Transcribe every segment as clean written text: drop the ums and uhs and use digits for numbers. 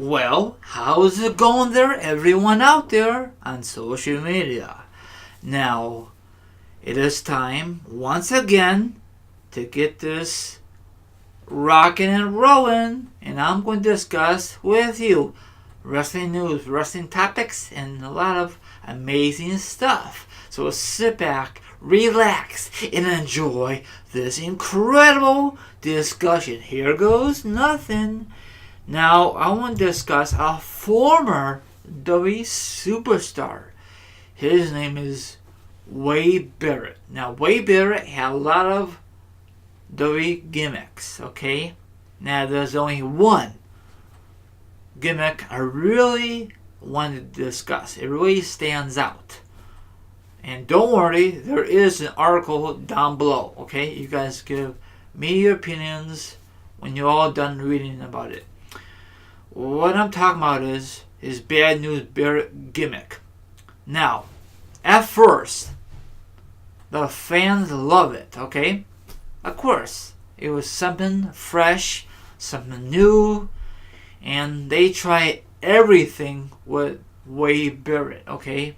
Well, how's it going there, everyone out there on social media? Now, it is time, once again, to get this rocking and rolling, and I'm going to discuss with you wrestling news, wrestling topics, and a lot of amazing stuff. So sit back, relax, and enjoy this incredible discussion. Here goes nothing. Now, I want to discuss a former WWE superstar. His name is Wade Barrett. Now, Wade Barrett had a lot of WWE gimmicks, okay? Now, there's only one gimmick I really want to discuss. It really stands out. And don't worry, there is an article down below, okay? You guys give me your opinions when you're all done reading about it. What I'm talking about is his Bad News Barrett gimmick. Now, at first, the fans love it, okay? Of course, it was something fresh, something new, and they try everything with Wade Barrett, okay?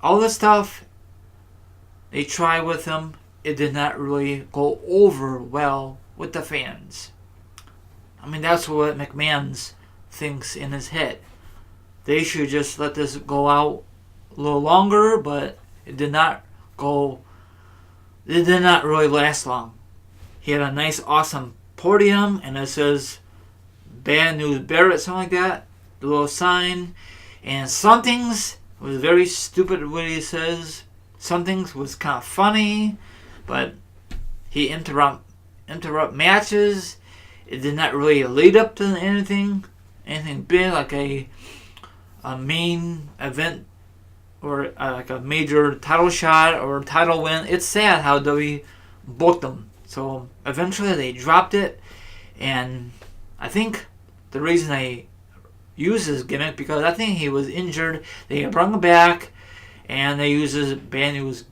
All the stuff they tried with him, it did not really go over well with the fans. I mean, that's what McMahon thinks in his head. They should just let this go out a little longer, but it did not really last long. He had a nice, awesome podium, and it says Bad News Barrett, something like that, the little sign. And some things was very stupid what he says. Some things was kind of funny, but he interrupt matches. It did not really lead up to anything big, like a main event or like a major title shot or title win. It's sad how WWE booked them. So eventually they dropped it, and I think the reason they used his gimmick because I think he was injured. They brought him back, and they used his Bad News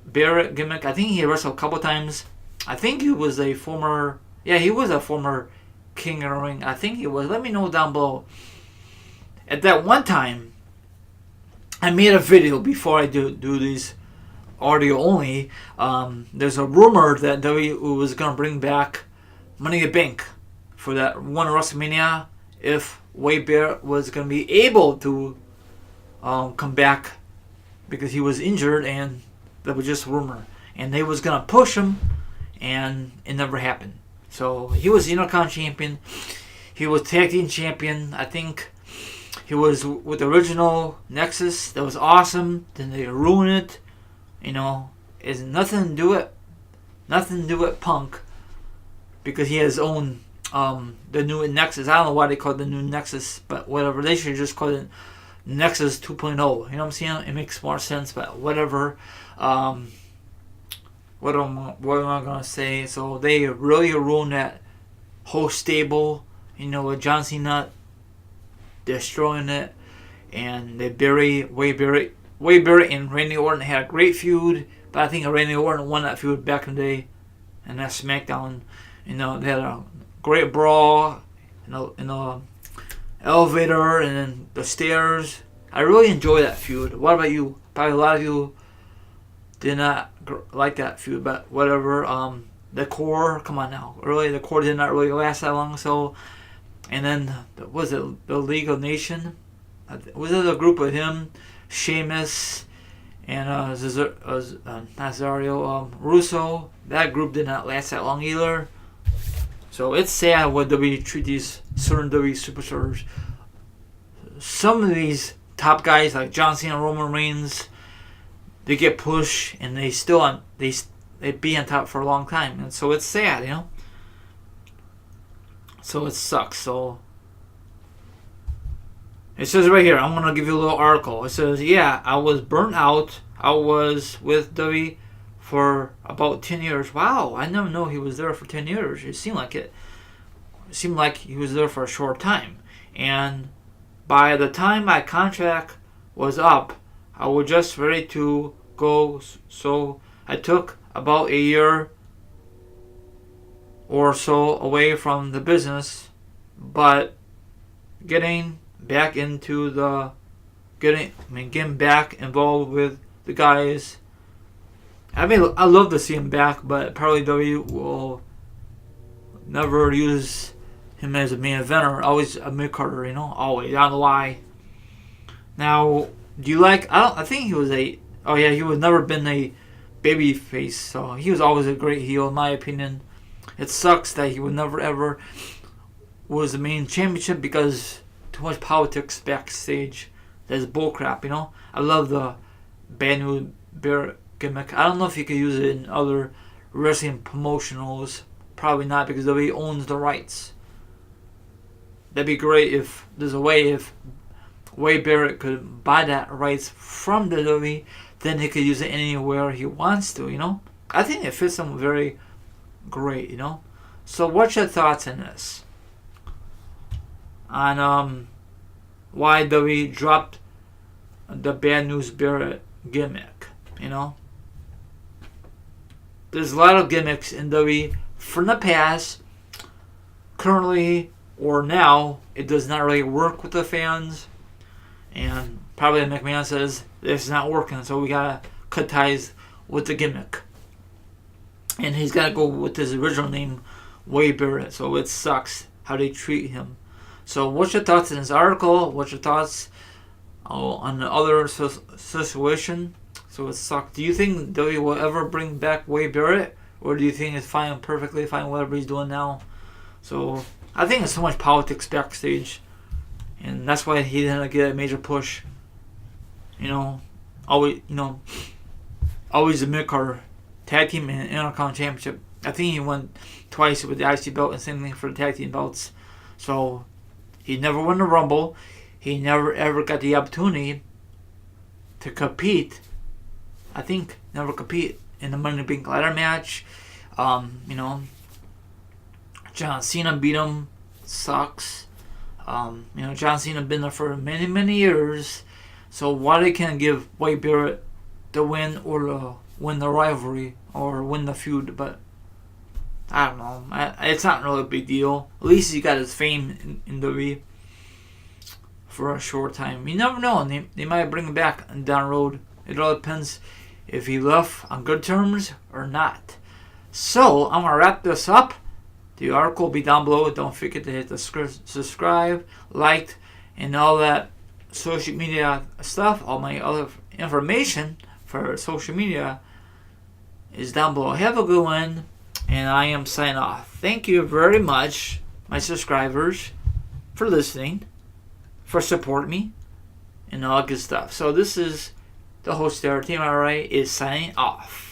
Barrett gimmick. I think he wrestled a couple times. I think he was a former. Yeah, he was a former King of the Ring. I think he was. Let me know down below. At that one time, I made a video before I do these audio only. There's a rumor that WWE was going to bring back Money in the Bank for that one WrestleMania if Wade Barrett was going to be able to come back because he was injured, and that was just a rumor. And they was going to push him, and it never happened. So he was Intercontinental Champion. He was Tag Team Champion. I think he was with the original Nexus. That was awesome. Then they ruined it. You know, it's nothing to do with Punk, because he has his own the new Nexus. I don't know why they call it the new Nexus, but whatever. They should just call it Nexus 2.0. You know what I'm saying? It makes more sense, but whatever. What am I going to say? So they really ruined that whole stable, you know, with John Cena destroying it. And they bury Wade Barrett. Wade Barrett and Randy Orton had a great feud, but I think Randy Orton won that feud back in the day. And that SmackDown, you know, they had a great brawl in the elevator and then the stairs. I really enjoyed that feud. What about you? Probably a lot of you did not like that feud, but whatever. The core, come on now, really, the core did not really last that long. So, and then was it the League of Nations? Was it a group of him, Sheamus, and Nazario, Russo? That group did not last that long either. So it's sad when WWE treat these certain WWE superstars. Some of these top guys like John Cena, Roman Reigns, they get pushed and they be on top for a long time, and so it's sad, you know. So it sucks. So it says right here, I'm gonna give you a little article. It says, yeah, I was burnt out. I was with WWE for about 10 years. Wow, I never know he was there for 10 years. It seemed like it. It seemed like he was there for a short time. And by the time my contract was up, I was just ready to go. So I took about a year or so away from the business. But getting back into the getting back involved with the guys. I mean, I love to see him back, but probably W will never use him as a main eventer. Always a mid-carder, always. I don't know why. Now, do you like? I think he was a. Oh yeah, he was never been a baby face, so he was always a great heel in my opinion. It sucks that he would never ever was the main championship because too much politics backstage. That's bullcrap, I love the Bad News Barrett gimmick. I don't know if you could use it in other wrestling promotionals. Probably not because WWE owns the rights. That'd be great if there's a way if Wade Barrett could buy that rights from the WWE, then he could use it anywhere he wants to, I think it fits him very great, So what's your thoughts on this? On why WWE dropped the Bad News Barrett gimmick, There's a lot of gimmicks in WWE from the past. Currently or now, it does not really work with the fans. And probably McMahon says, this is not working, so we gotta cut ties with the gimmick. And he's gotta go with his original name, Wade Barrett, so it sucks how they treat him. So what's your thoughts on this article? What's your thoughts on the other situation? So it sucks. Do you think WWE will ever bring back Wade Barrett? Or do you think it's fine, perfectly fine, whatever he's doing now? So I think there's so much politics backstage. And that's why he didn't get a major push. Always, always the mid-card tag team and Intercontinental Championship. I think he won twice with the IC belt and same thing for the tag team belts. So he never won the Rumble. He never ever got the opportunity to compete. I think never compete in the Money in the Bank ladder match. John Cena beat him. Sucks. John Cena been there for many, many years. So why they can't give Wade Barrett the win or win the rivalry or win the feud? But I don't know. It's not really a big deal. At least he got his fame in WWE for a short time. You never know. They might bring him back down the road. It all depends if he left on good terms or not. So I'm gonna wrap this up. The article will be down below. Don't forget to hit the subscribe, like, and all that social media stuff. All my other information for social media is down below. Have a good one, and I am signing off. Thank you very much, my subscribers, for listening, for supporting me, and all good stuff. So this is the host there, Team Alright, is signing off.